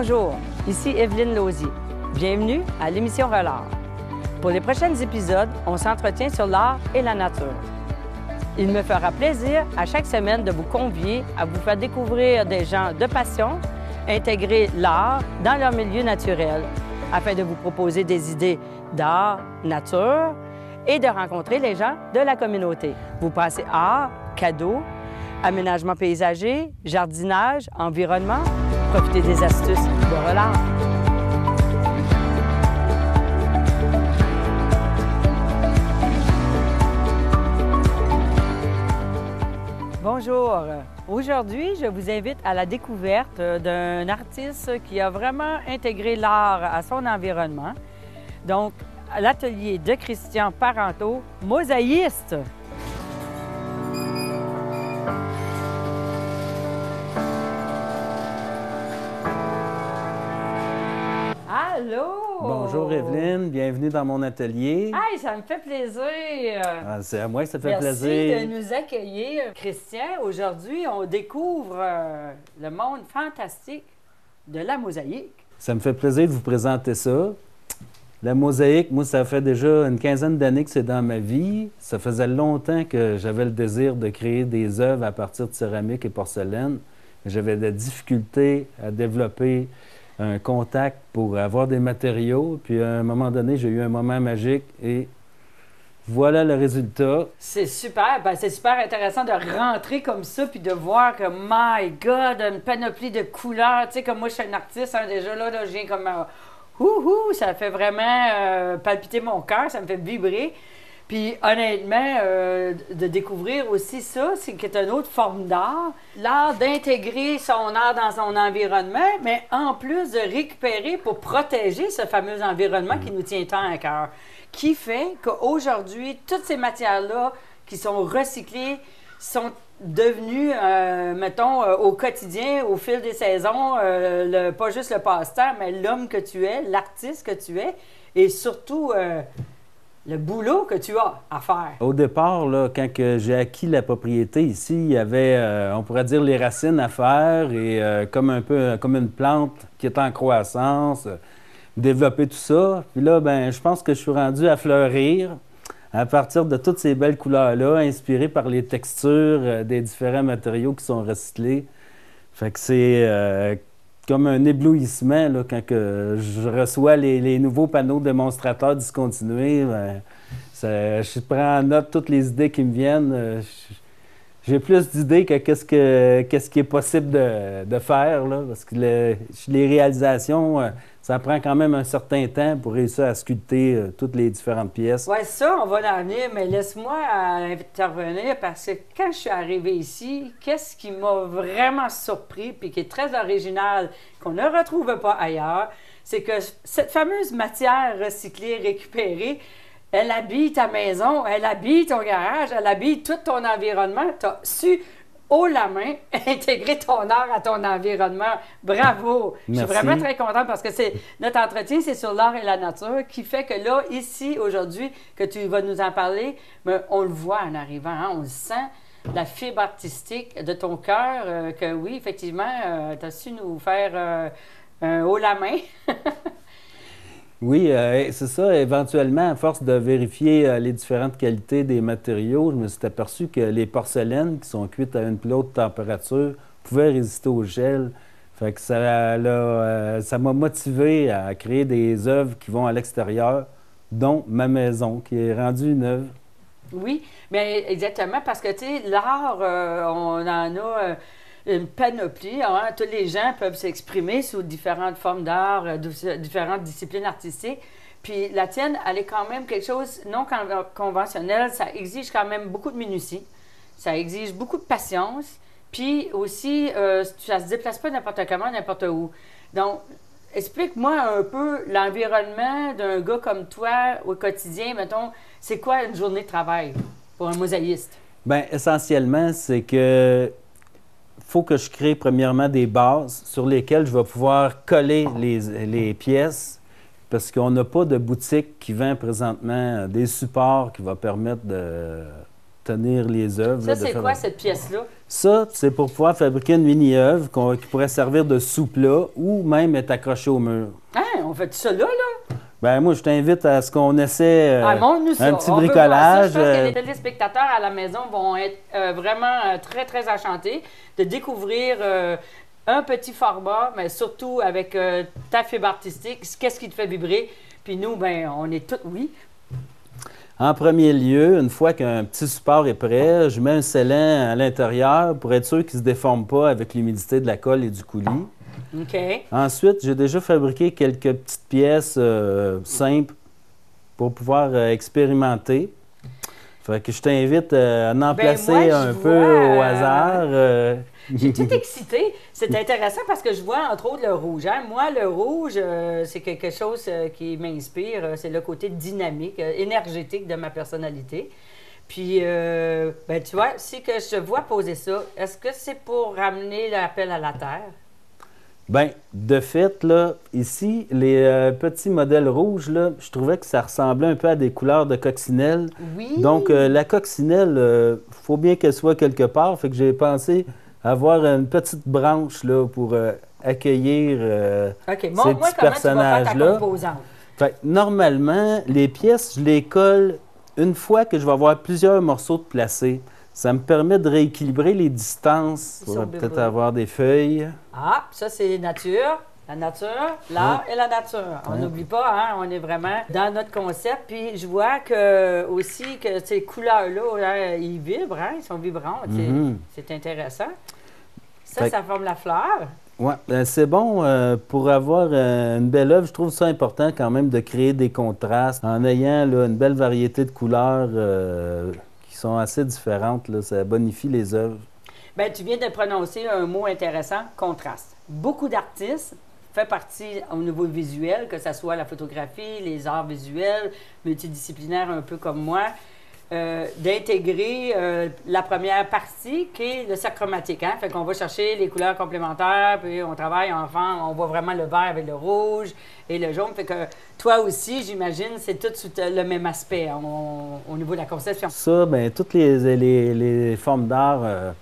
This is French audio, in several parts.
Bonjour, ici Evelyne Lausier. Bienvenue à l'émission Relâche. Pour les prochains épisodes, on s'entretient sur l'art et la nature. Il me fera plaisir à chaque semaine de vous convier à vous faire découvrir des gens de passion, intégrer l'art dans leur milieu naturel, afin de vous proposer des idées d'art, nature et de rencontrer les gens de la communauté. Vous passez art, cadeaux, aménagement paysager, jardinage, environnement, profitez des astuces de relâche. Bonjour. Aujourd'hui, je vous invite à la découverte d'un artiste qui a vraiment intégré l'art à son environnement. Donc, à l'atelier de Christian Parenteau, mosaïste. Allô! Bonjour Evelyne, bienvenue dans mon atelier. Hey, ça me fait plaisir! C'est à moi que ça fait Merci plaisir. de nous accueillir, Christian. Aujourd'hui, on découvre le monde fantastique de la mosaïque. Ça me fait plaisir de vous présenter ça. La mosaïque, moi, ça fait déjà une quinzaine d'années que c'est dans ma vie. Ça faisait longtemps que j'avais le désir de créer des œuvres à partir de céramique et porcelaine. J'avais des difficultés à développer un contact pour avoir des matériaux. Puis à un moment donné, j'ai eu un moment magique et voilà le résultat. C'est super. Ben, c'est super intéressant de rentrer comme ça puis de voir que, my God, une panoplie de couleurs. Tu sais, comme moi, je suis un artiste, hein, déjà là, je viens comme... ça fait vraiment palpiter mon cœur, ça me fait vibrer. Puis honnêtement, de découvrir aussi ça, c'est qu'il y a une autre forme d'art. L'art d'intégrer son art dans son environnement, mais en plus de récupérer pour protéger ce fameux environnement qui nous tient tant à cœur. Qui fait qu'aujourd'hui, toutes ces matières-là qui sont recyclées sont devenues, mettons, au quotidien, au fil des saisons, pas juste le passe-temps, mais l'homme que tu es, l'artiste que tu es, et surtout... le boulot que tu as à faire. Au départ, là, quand j'ai acquis la propriété ici, il y avait, on pourrait dire, les racines à faire et comme un peu comme une plante qui est en croissance, développer tout ça. Puis là, ben, je pense que je suis rendu à fleurir à partir de toutes ces belles couleurs-là, inspirées par les textures des différents matériaux qui sont recyclés. Fait que c'est comme un éblouissement là, quand je reçois les nouveaux panneaux démonstrateurs discontinués. Ben, je prends en note toutes les idées qui me viennent. J'ai plus d'idées que qu'est-ce qui est possible de faire, là, parce que les réalisations, ça prend quand même un certain temps pour réussir à sculpter toutes les différentes pièces. Oui, ça, on va en venir, mais laisse-moi intervenir parce que quand je suis arrivée ici, qu'est-ce qui m'a vraiment surpris puis qui est très original, qu'on ne retrouve pas ailleurs, c'est que cette fameuse matière recyclée, récupérée, elle habille ta maison, elle habille ton garage, elle habille tout ton environnement. Tu as su, haut la main, intégrer ton art à ton environnement. Bravo! Merci. Je suis vraiment très contente parce que notre entretien, c'est sur l'art et la nature qui fait que là, ici, aujourd'hui, que tu vas nous en parler, mais on le voit en arrivant, hein, on le sent, la fibre artistique de ton cœur, que oui, effectivement, tu as su nous faire un haut la main. Oui, c'est ça. Éventuellement, à force de vérifier les différentes qualités des matériaux, je me suis aperçu que les porcelaines qui sont cuites à une plus haute température pouvaient résister au gel. Fait que ça m'a motivé à créer des œuvres qui vont à l'extérieur, dont ma maison, qui est rendue une œuvre. Oui, mais exactement, parce que, tu sais, l'art, on en a... une panoplie. Hein? Tous les gens peuvent s'exprimer sous différentes formes d'art, différentes disciplines artistiques. Puis la tienne, elle est quand même quelque chose non conventionnel. Ça exige quand même beaucoup de minutie. Ça exige beaucoup de patience. Puis aussi, ça ne se déplace pas n'importe comment, n'importe où. Donc, explique-moi un peu l'environnement d'un gars comme toi au quotidien. Mettons, c'est quoi une journée de travail pour un mosaïste? Bien, essentiellement, c'est que faut que je crée premièrement des bases sur lesquelles je vais pouvoir coller les pièces parce qu'on n'a pas de boutique qui vend présentement des supports qui vont permettre de tenir les œuvres. Ça, c'est quoi cette pièce-là? Ça, c'est pour pouvoir fabriquer une mini-œuvre qui pourrait servir de sous-plat ou même être accrochée au mur. Hein, on fait ça là, là? Ben moi, je t'invite à ce qu'on essaie Montre-nous ça. un petit On veut voir ça. bricolage. Je pense que les téléspectateurs à la maison vont être vraiment très, très enchantés de découvrir un petit format, mais surtout avec ta fibre artistique, qu'est-ce qui te fait vibrer. Puis nous, ben, on est tous, oui. En premier lieu, une fois qu'un petit support est prêt, je mets un scellant à l'intérieur pour être sûr qu'il ne se déforme pas avec l'humidité de la colle et du coulis. OK. Ensuite, j'ai déjà fabriqué quelques petites pièces simples pour pouvoir expérimenter. Fait que je t'invite à en placer moi, un peu au hasard. J'ai tout excité. C'est intéressant parce que je vois entre autres le rouge. Hein? Moi, le rouge, c'est quelque chose qui m'inspire. C'est le côté dynamique, énergétique de ma personnalité. Puis, ben, tu vois, si que je te vois poser ça, est-ce que c'est pour ramener l'appel à la terre? Bien, de fait, là, ici, les petits modèles rouges, là, je trouvais que ça ressemblait un peu à des couleurs de coccinelle. Oui. Donc, la coccinelle, il faut bien qu'elle soit quelque part. Fait que j'ai pensé avoir une petite branche là, pour accueillir OK, ces moi, petits comment tu vas faire ta personnages-là. composante? Fait que, normalement, les pièces, je les colle une fois que je vais avoir plusieurs morceaux de placés. Ça me permet de rééquilibrer les distances. Ils On sont va bien peut-être beaux. avoir des feuilles. Ah, ça, c'est nature. La nature, l'art et la nature. On n'oublie pas, hein, on est vraiment dans notre concept. Puis je vois que aussi que ces couleurs-là, hein, ils vibrent, hein, ils sont vibrants. C'est intéressant. Ça, Fait- ça forme la fleur. Oui, c'est bon pour avoir une belle œuvre. Je trouve ça important quand même de créer des contrastes en ayant là, une belle variété de couleurs qui sont assez différentes. Là, ça bonifie les œuvres. Bien, tu viens de prononcer un mot intéressant, contraste. Beaucoup d'artistes font partie au niveau visuel, que ce soit la photographie, les arts visuels, multidisciplinaires un peu comme moi, d'intégrer la première partie qui est le cercle chromatique. Hein? Fait qu'on va chercher les couleurs complémentaires, puis on travaille enfin, on voit vraiment le vert avec le rouge et le jaune. Fait que toi aussi, j'imagine, c'est tout sous le même aspect hein, au niveau de la conception. Ça, bien, toutes les formes d'art,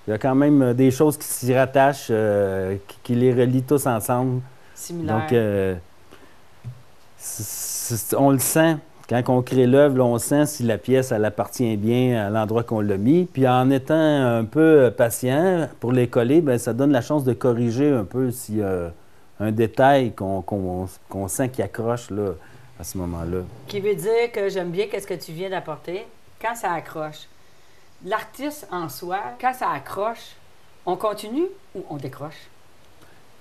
il y a quand même des choses qui s'y rattachent, qui les relient tous ensemble. Similaire. Donc, on le sent. Quand on crée l'œuvre, là, on sent si la pièce, elle appartient bien à l'endroit qu'on l'a mis. Puis en étant un peu patient pour les coller, bien, ça donne la chance de corriger un peu s'il y a un détail qu'on sent qui accroche là, à ce moment-là. Qui veut dire que j'aime bien ce que tu viens d'apporter. Quand ça accroche, l'artiste en soi, quand ça accroche, on continue ou on décroche?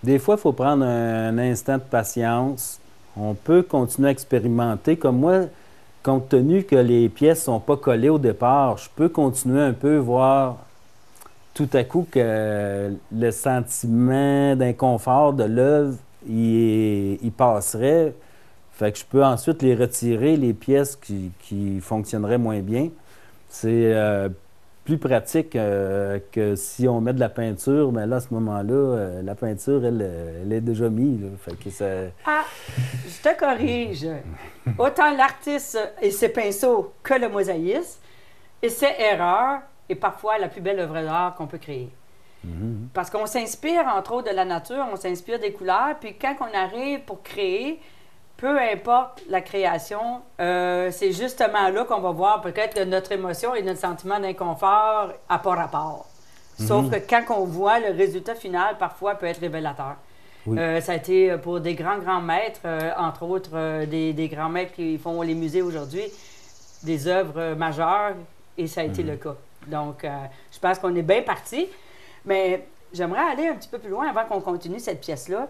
Des fois, il faut prendre un instant de patience. On peut continuer à expérimenter. Comme moi, compte tenu que les pièces ne sont pas collées au départ, je peux continuer un peu, voir tout à coup que le sentiment d'inconfort de l'œuvre, il passerait. Fait que je peux ensuite les retirer, les pièces qui fonctionneraient moins bien. C'est plus pratique que si on met de la peinture, mais là, à ce moment-là, la peinture, elle est déjà mise. Là. Fait que ça... Ah, je te corrige. Autant l'artiste et ses pinceaux que le mosaïste, et ses erreurs est parfois la plus belle œuvre d'art qu'on peut créer. Parce qu'on s'inspire, entre autres, de la nature, on s'inspire des couleurs, puis quand on arrive pour créer, peu importe la création, c'est justement là qu'on va voir peut-être que notre émotion et notre sentiment d'inconfort à pas rapport. Sauf que quand on voit le résultat final, parfois peut être révélateur. Oui. Ça a été pour des grands maîtres, entre autres des grands maîtres qui font les musées aujourd'hui, des œuvres majeures, et ça a été le cas. Donc, je pense qu'on est bien parti. Mais j'aimerais aller un petit peu plus loin avant qu'on continue cette pièce-là.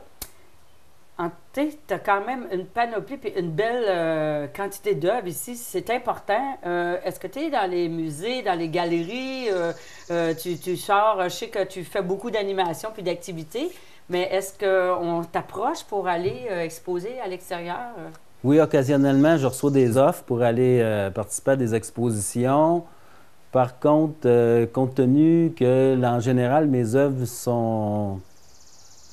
Tu as quand même une panoplie et une belle quantité d'œuvres ici. C'est important. Est-ce que tu es dans les musées, dans les galeries? Tu sors, je sais que tu fais beaucoup d'animations puis d'activités, mais est-ce qu'on t'approche pour aller exposer à l'extérieur? Oui, occasionnellement, je reçois des offres pour aller participer à des expositions. Par contre, compte tenu que, en général, mes œuvres sont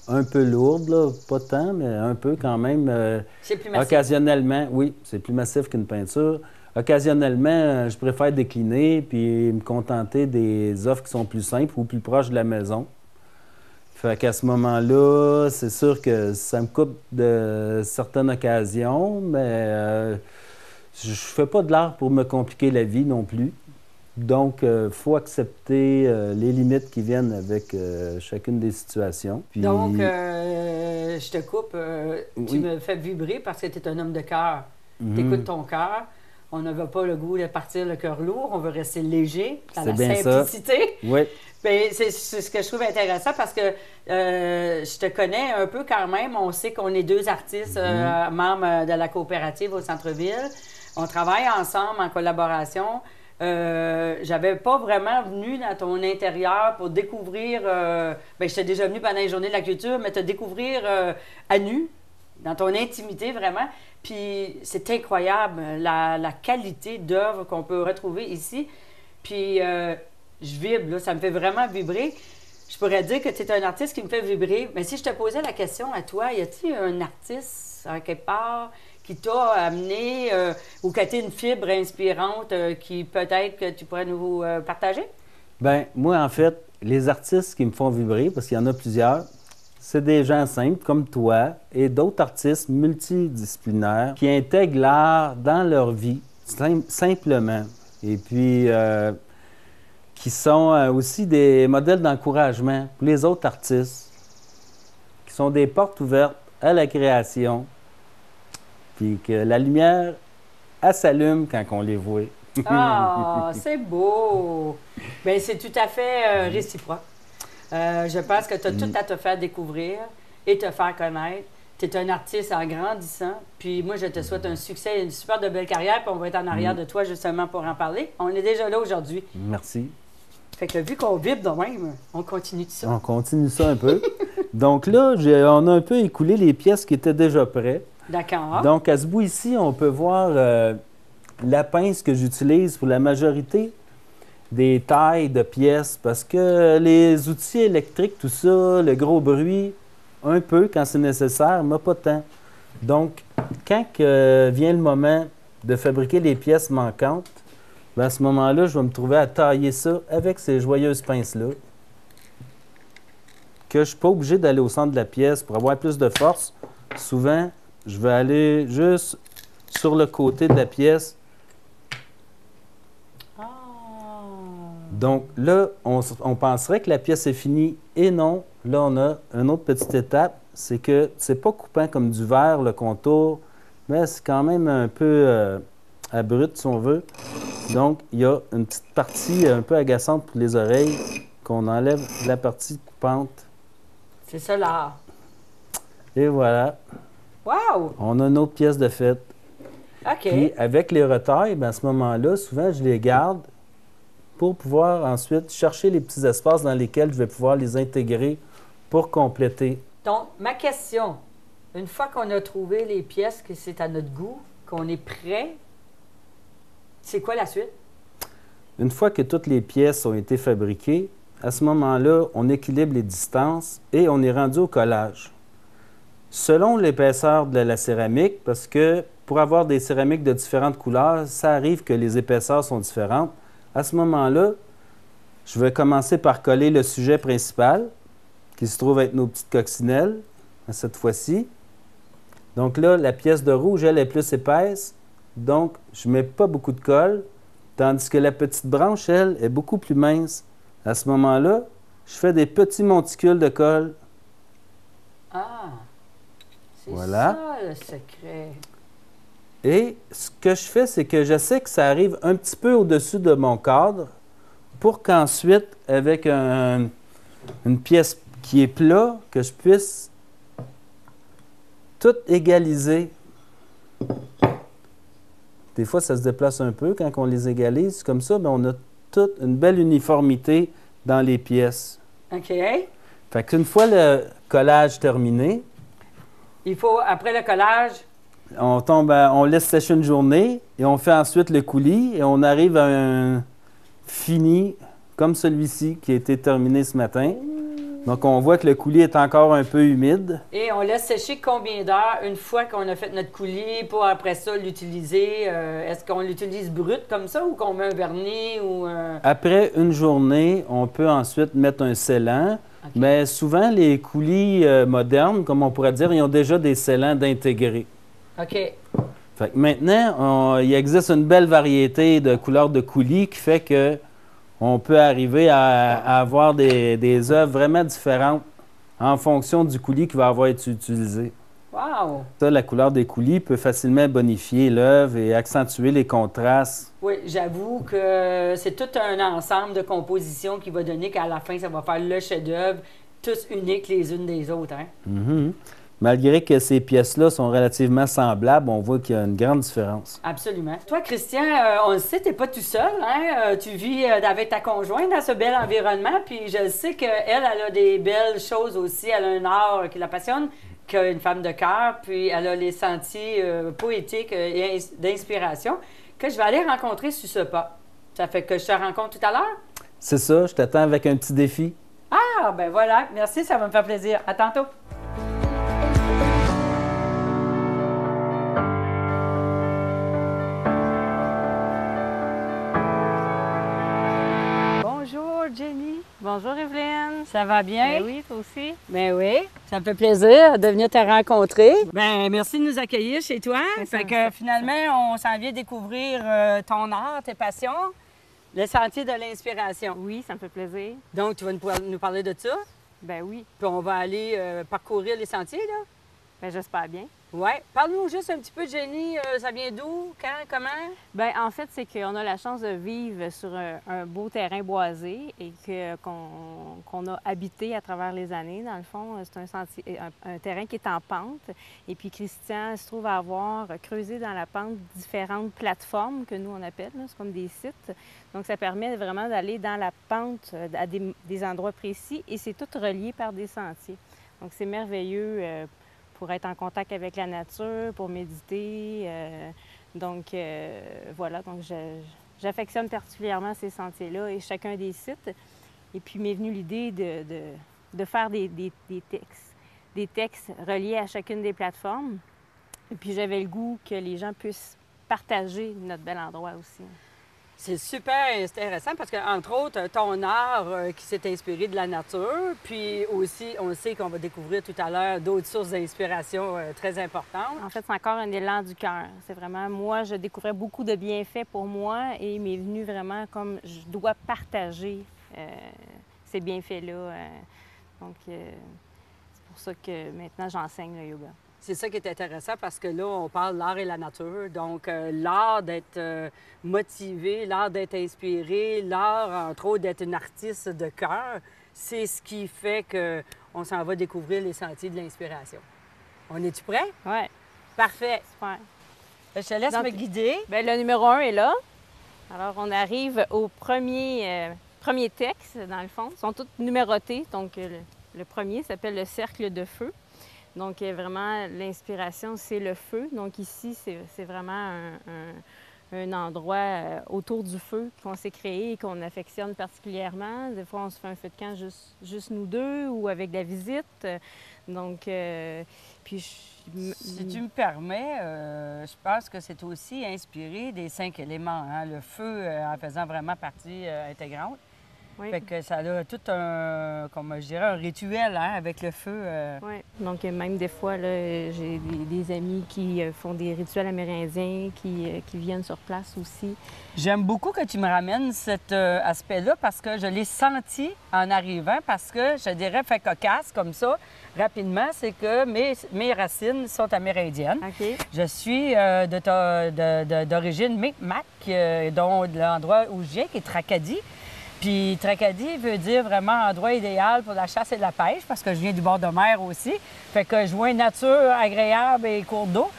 un peu lourdes, là, pas tant, mais un peu quand même. C'est plus massif. Occasionnellement, oui, c'est plus massif qu'une peinture. occasionnellement, je préfère décliner puis me contenter des offres qui sont plus simples ou plus proches de la maison. Fait qu'à ce moment-là, c'est sûr que ça me coupe de certaines occasions, mais je fais pas de l'art pour me compliquer la vie non plus. Donc, il faut accepter les limites qui viennent avec chacune des situations. Puis... Donc, je te coupe, tu Oui. me fais vibrer parce que tu es un homme de cœur. Tu écoutes ton cœur. On n'a pas le goût de partir le cœur lourd, on veut rester léger, dans C'est la bien simplicité. Oui. Bien, c'est ce que je trouve intéressant parce que je te connais un peu quand même. On sait qu'on est deux artistes membres de la coopérative au centre-ville. On travaille ensemble en collaboration. J'avais pas vraiment venu dans ton intérieur pour découvrir... bien, j'étais déjà venu pendant les Journées de la culture, mais te découvrir à nu, dans ton intimité vraiment. Puis c'est incroyable, la qualité d'œuvre qu'on peut retrouver ici. Puis je vibre, là, ça me fait vraiment vibrer. Je pourrais dire que tu es un artiste qui me fait vibrer. Mais si je te posais la question à toi, y a-t-il un artiste, à quelque part, qui t'a amené ou qui a été une fibre inspirante qui peut-être que tu pourrais nous partager? Bien, moi, en fait, les artistes qui me font vibrer, parce qu'il y en a plusieurs, c'est des gens simples comme toi et d'autres artistes multidisciplinaires qui intègrent l'art dans leur vie, simplement. Et puis, qui sont aussi des modèles d'encouragement pour les autres artistes, qui sont des portes ouvertes à la création, puis que la lumière, elle s'allume quand on les voit. Ah, c'est beau! Bien, c'est tout à fait réciproque. Je pense que tu as tout à te faire découvrir et te faire connaître. Tu es un artiste en grandissant. Puis moi, je te souhaite un succès et une super de belle carrière. Puis on va être en arrière de toi justement pour en parler. On est déjà là aujourd'hui. Merci. Fait que vu qu'on vibre de même, on continue de ça. On continue ça un peu. Donc là, on a un peu écoulé les pièces qui étaient déjà prêtes. D'accord. Donc, à ce bout ici, on peut voir la pince que j'utilise pour la majorité des tailles de pièces parce que les outils électriques, tout ça, le gros bruit, un peu quand c'est nécessaire, mais pas tant. Donc, quand vient le moment de fabriquer les pièces manquantes, bien, à ce moment-là, je vais me trouver à tailler ça avec ces joyeuses pinces-là, que je ne suis pas obligé d'aller au centre de la pièce pour avoir plus de force. Souvent, je vais aller juste sur le côté de la pièce. Donc là, on penserait que la pièce est finie et non. Là, on a une autre petite étape, c'est que c'est pas coupant comme du verre, le contour, mais c'est quand même un peu abrupt, si on veut. Donc, il y a une petite partie un peu agaçante pour les oreilles qu'on enlève la partie coupante. C'est ça l'art. Et voilà. Wow! On a une autre pièce de fête. OK. Puis, avec les retailles, bien, à ce moment-là, souvent, je les garde pour pouvoir ensuite chercher les petits espaces dans lesquels je vais pouvoir les intégrer pour compléter. Donc, ma question, une fois qu'on a trouvé les pièces, que c'est à notre goût, qu'on est prêt, c'est quoi la suite? Une fois que toutes les pièces ont été fabriquées, à ce moment-là, on équilibre les distances et on est rendu au collage. Selon l'épaisseur de la céramique, parce que pour avoir des céramiques de différentes couleurs, ça arrive que les épaisseurs sont différentes. À ce moment-là, je vais commencer par coller le sujet principal, qui se trouve être nos petites coccinelles, cette fois-ci. Donc là, la pièce de rouge, elle est plus épaisse, donc je ne mets pas beaucoup de colle, tandis que la petite branche, elle, est beaucoup plus mince. À ce moment-là, je fais des petits monticules de colle. Ah! C'est Voilà. ça le secret. Et ce que je fais, c'est que j'essaie que ça arrive un petit peu au-dessus de mon cadre pour qu'ensuite, avec une pièce qui est plat, que je puisse tout égaliser. Des fois, ça se déplace un peu quand on les égalise. Comme ça, bien, on a toute une belle uniformité dans les pièces. OK. Fait qu'une fois le collage terminé, Il faut, après le collage, on laisse sécher une journée et on fait ensuite le coulis et on arrive à un fini comme celui-ci qui a été terminé ce matin. Donc, on voit que le coulis est encore un peu humide. Et on laisse sécher combien d'heures une fois qu'on a fait notre coulis pour après ça l'utiliser? Est-ce qu'on l'utilise brut comme ça ou qu'on met un vernis ou... Après une journée, on peut ensuite mettre un scellant. Okay. Mais souvent, les coulis modernes, comme on pourrait dire, ils ont déjà des scellants d'intégrer. OK. Fait que maintenant, il existe une belle variété de couleurs de coulis qui fait que on peut arriver à avoir des œuvres vraiment différentes en fonction du coulis qui va avoir été utilisé. Wow! Ça, la couleur des coulis peut facilement bonifier l'œuvre et accentuer les contrastes. Oui, j'avoue que c'est tout un ensemble de compositions qui va donner qu'à la fin, ça va faire le chef-d'œuvre, tous uniques les unes des autres. Hein? Mm-hmm. Malgré que ces pièces-là sont relativement semblables, on voit qu'il y a une grande différence. Absolument. Toi, Christian, on le sait, tu n'es pas tout seul. Hein? Tu vis avec ta conjointe dans ce bel environnement. Puis je sais qu'elle a des belles choses aussi. Elle a un art qui la passionne, qu'une femme de cœur. Puis elle a les sentiers poétiques et d'inspiration que je vais aller rencontrer sur ce pas. Ça fait que je te rencontre tout à l'heure? C'est ça. Je t'attends avec un petit défi. Ah, ben voilà. Merci, ça va me faire plaisir. À tantôt. Jenny. Bonjour Evelyne. Ça va bien? Ben oui, toi aussi. Ben oui, ça me fait plaisir de venir te rencontrer. Ben merci de nous accueillir chez toi. Fait que finalement, on s'en vient découvrir ton art, tes passions, le sentier de l'inspiration. Oui, ça me fait plaisir. Donc, tu vas nous parler de ça? Ben oui. Puis on va aller parcourir les sentiers, là? Ben j'espère bien. Oui. Parle-nous juste un petit peu, Jenny. Ça vient d'où? Quand? Comment? Bien, en fait, c'est qu'on a la chance de vivre sur un beau terrain boisé et qu'on a habité à travers les années. Dans le fond, c'est un terrain qui est en pente. Et puis, Christian se trouve à avoir creusé dans la pente différentes plateformes que nous, on appelle. C'est comme des sites. Donc, ça permet vraiment d'aller dans la pente à des endroits précis et c'est tout relié par des sentiers. Donc, c'est merveilleux pour être en contact avec la nature, pour méditer. Voilà, donc j'affectionne particulièrement ces sentiers-là et chacun des sites. Et puis m'est venue l'idée de faire des textes reliés à chacune des plateformes. Et puis j'avais le goût que les gens puissent partager notre bel endroit aussi. C'est super intéressant parce qu'entre autres, ton art qui s'est inspiré de la nature, puis aussi, on sait qu'on va découvrir tout à l'heure d'autres sources d'inspiration très importantes. En fait, c'est encore un élan du cœur. C'est vraiment, moi, je découvrais beaucoup de bienfaits pour moi et il m'est venu vraiment comme je dois partager ces bienfaits-là. C'est pour ça que maintenant, j'enseigne le yoga. C'est ça qui est intéressant parce que là, on parle de l'art et la nature. Donc, l'art d'être motivé, l'art d'être inspiré, l'art, entre autres, d'être une artiste de cœur, c'est ce qui fait qu'on s'en va découvrir les sentiers de l'inspiration. On est-tu prêt? Oui. Parfait. Super. Je te laisse me guider. Bien, le numéro 1 est là. Alors, on arrive au premier texte, dans le fond. Ils sont tous numérotés. Donc, le premier s'appelle le cercle de feu. Donc, vraiment, l'inspiration, c'est le feu. Donc, ici, c'est vraiment un endroit autour du feu qu'on s'est créé et qu'on affectionne particulièrement. Des fois, on se fait un feu de camp juste nous deux ou avec de la visite. Donc, si tu me permets, je pense que c'est aussi inspiré des 5 éléments. Hein? Le feu en faisant vraiment partie intégrante. Oui. Fait que ça a tout un, comme je dirais, un rituel hein, avec le feu. Oui. Donc, même des fois, là, j'ai des amis qui font des rituels amérindiens, qui viennent sur place aussi. J'aime beaucoup que tu me ramènes cet aspect-là parce que je l'ai senti en arrivant, parce que, je dirais, fait cocasse comme ça, rapidement, c'est que mes racines sont amérindiennes. OK. Je suis d'origine Mi'kmaq, dont l'endroit où je viens, qui est Tracadie. Puis Tracadie veut dire vraiment endroit idéal pour la chasse et la pêche, parce que je viens du bord de mer aussi. Fait que je joins nature agréable et cours d'eau.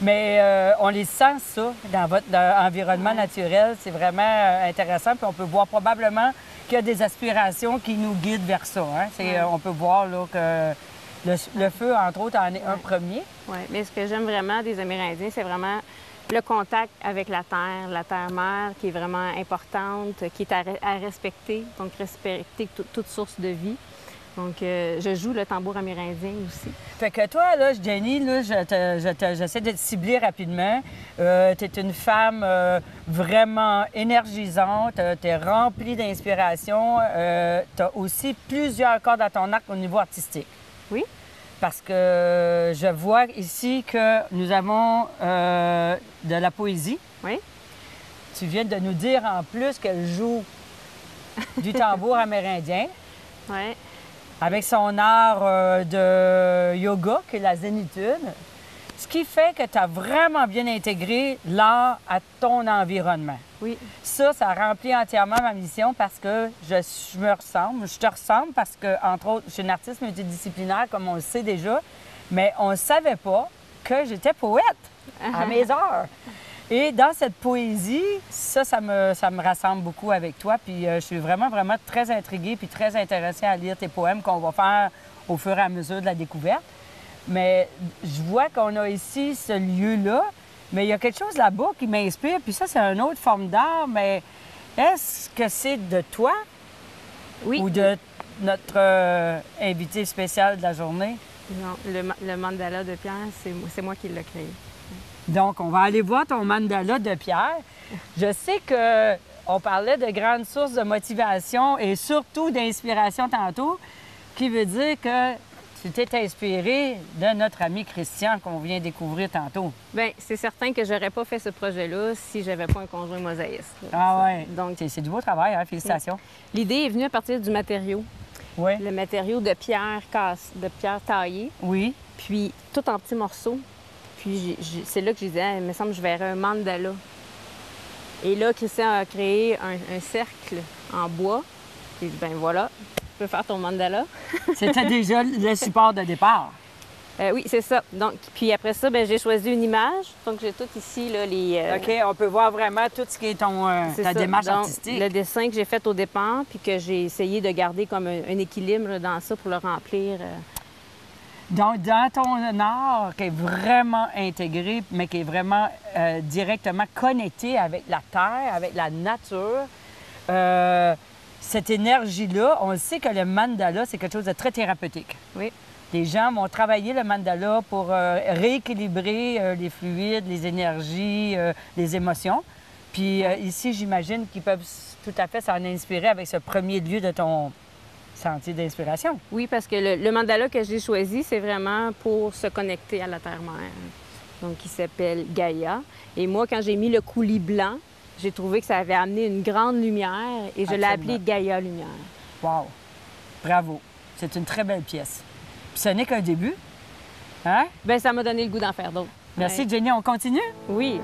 Mais on les sent, ça, dans votre environnement naturel. C'est vraiment intéressant. Puis on peut voir probablement qu'il y a des aspirations qui nous guident vers ça. Hein? On peut voir là, que le feu, entre autres, en est un premier. Oui, mais ce que j'aime vraiment des Amérindiens, c'est vraiment le contact avec la terre-mère, qui est vraiment importante, qui est à respecter, donc respecter toute source de vie. Donc, je joue le tambour amérindien aussi. Fait que toi, là, Jenny, là, j'essaie de te cibler rapidement. Tu es une femme vraiment énergisante, tu es remplie d'inspiration. Tu as aussi plusieurs cordes à ton arc au niveau artistique. Oui. Parce que je vois ici que nous avons de la poésie. Oui. Tu viens de nous dire en plus qu'elle joue du tambour amérindien. Oui. Avec son art de yoga, qui est la zénitude. Ce qui fait que tu as vraiment bien intégré l'art à ton environnement. Oui. Ça remplit entièrement ma mission parce que je me ressemble. Je te ressemble parce que, entre autres, je suis une artiste multidisciplinaire, comme on le sait déjà, mais on ne savait pas que j'étais poète à mes heures. Et dans cette poésie, ça me rassemble beaucoup avec toi. Puis je suis vraiment, vraiment très intriguée puis très intéressée à lire tes poèmes qu'on va faire au fur et à mesure de la découverte. Mais je vois qu'on a ici ce lieu-là, mais il y a quelque chose là-bas qui m'inspire. Puis ça, c'est une autre forme d'art, mais est-ce que c'est de toi Oui. ou de notre invité spécial de la journée? Non, le mandala de Pierre, c'est moi qui l'ai créé. Donc, on va aller voir ton mandala de Pierre. Je sais qu'on parlait de grandes sources de motivation et surtout d'inspiration tantôt, qui veut dire que tu t'es inspiré de notre ami Christian qu'on vient découvrir tantôt. Bien, c'est certain que j'aurais pas fait ce projet-là si j'avais pas un conjoint mosaïste. Là. Ah oui. Donc, c'est du beau travail, hein? Félicitations. L'idée est venue à partir du matériau. Oui. Le matériau de pierre taillée, Oui. puis tout en petits morceaux. Puis c'est là que je disais, il me semble que je verrais un mandala. Et là, Christian a créé un cercle en bois. J'ai dit, ben voilà, tu peux faire ton mandala. C'était déjà le support de départ. Oui, c'est ça. Donc, puis après ça, ben, j'ai choisi une image. Donc, j'ai tout ici, là, les... OK, on peut voir vraiment tout ce qui est ta démarche Donc, artistique. le dessin que j'ai fait au départ, puis que j'ai essayé de garder comme un équilibre dans ça pour le remplir. Donc, dans ton art qui est vraiment intégré, mais qui est vraiment directement connecté avec la terre, avec la nature, cette énergie-là, on sait que le mandala, c'est quelque chose de très thérapeutique. Oui. Les gens vont travailler le mandala pour rééquilibrer les fluides, les énergies, les émotions. Puis ici, j'imagine qu'ils peuvent tout à fait s'en inspirer avec ce premier lieu de ton sentier d'inspiration. Oui, parce que le mandala que j'ai choisi, c'est vraiment pour se connecter à la terre-mère. Donc, il s'appelle Gaïa. Et moi, quand j'ai mis le coulis blanc, j'ai trouvé que ça avait amené une grande lumière et je l'ai appelé Gaïa Lumière. Wow! Bravo! C'est une très belle pièce. Puis ce n'est qu'un début. Hein? Bien, ça m'a donné le goût d'en faire d'autres. Merci, Jenny. On continue? Oui.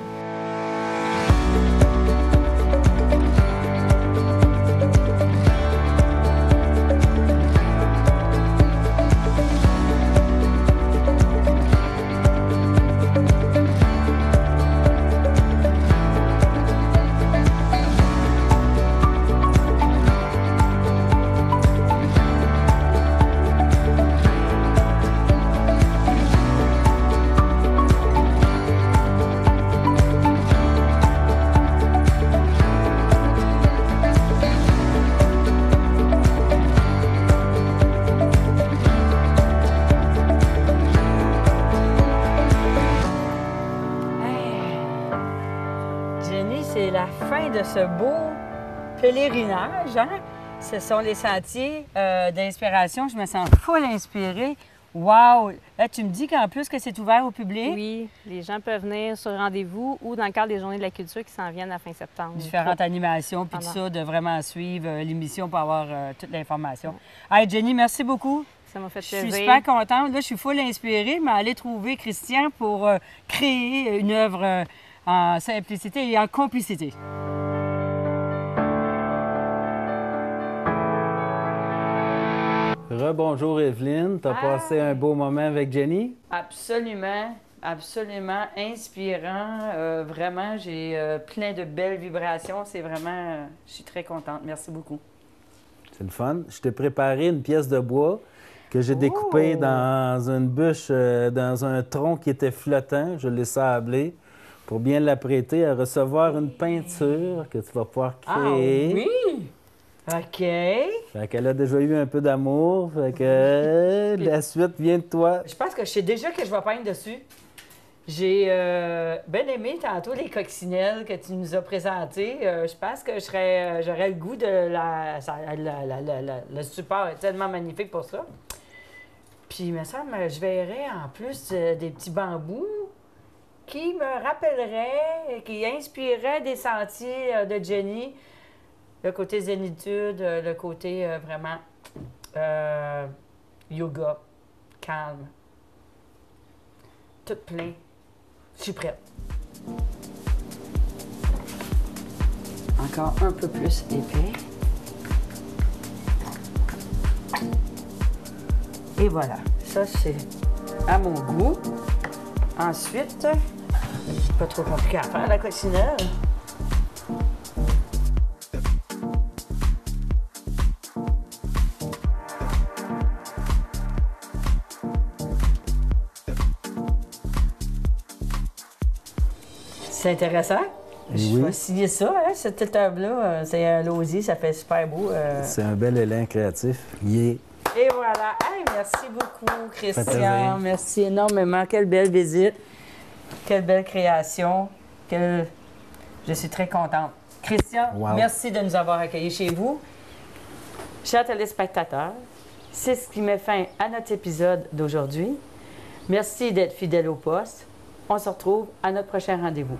C'est la fin de ce beau pèlerinage. Hein? Ce sont les sentiers d'inspiration. Je me sens full inspirée. Wow! Là, tu me dis qu'en plus que c'est ouvert au public? Oui, les gens peuvent venir sur rendez-vous ou dans le cadre des Journées de la culture qui s'en viennent à fin septembre. Différentes animations, puis tout ça, de vraiment suivre l'émission pour avoir toute l'information. Hey, Jenny, merci beaucoup. Ça m'a fait Je plaisir. suis super contente. Là, je suis full inspirée, mais aller trouver Christian pour créer une œuvre en simplicité et en complicité. Rebonjour Evelyne, tu as passé un beau moment avec Jenny? Absolument, absolument inspirant. Vraiment, j'ai plein de belles vibrations. C'est vraiment, je suis très contente. Merci beaucoup. C'est le fun. Je t'ai préparé une pièce de bois que j'ai découpée dans une bûche, dans un tronc qui était flottant. Je l'ai sablé pour bien l'apprêter à recevoir une peinture que tu vas pouvoir créer. Ah oui! OK. Fait qu'elle a déjà eu un peu d'amour. Fait que la suite vient de toi. Je pense que je sais déjà que je vais peindre dessus. J'ai bien aimé tantôt les coccinelles que tu nous as présentées. Je pense que j'aurais le goût de le support est tellement magnifique pour ça. Puis il me semble je verrais en plus des petits bambous qui me rappelleraient, qui inspireraient des sentiers de Jenny. Le côté zénitude, le côté vraiment yoga, calme. Tout plein. Je suis prête. Encore un peu plus épais. Et voilà. Ça, c'est à mon goût. Ensuite, pas trop compliqué à faire, la coccinelle. C'est intéressant. Je vais signer ça, hein, cette table-là. C'est un lausier, ça fait super beau. C'est un bel élan créatif. Et voilà. Hey, merci beaucoup, Christian. plaisir. Merci énormément. Quelle belle visite. Quelle belle création. Je suis très contente. Christian, merci de nous avoir accueillis chez vous. Chers téléspectateurs, c'est ce qui met fin à notre épisode d'aujourd'hui. Merci d'être fidèles au poste. On se retrouve à notre prochain rendez-vous.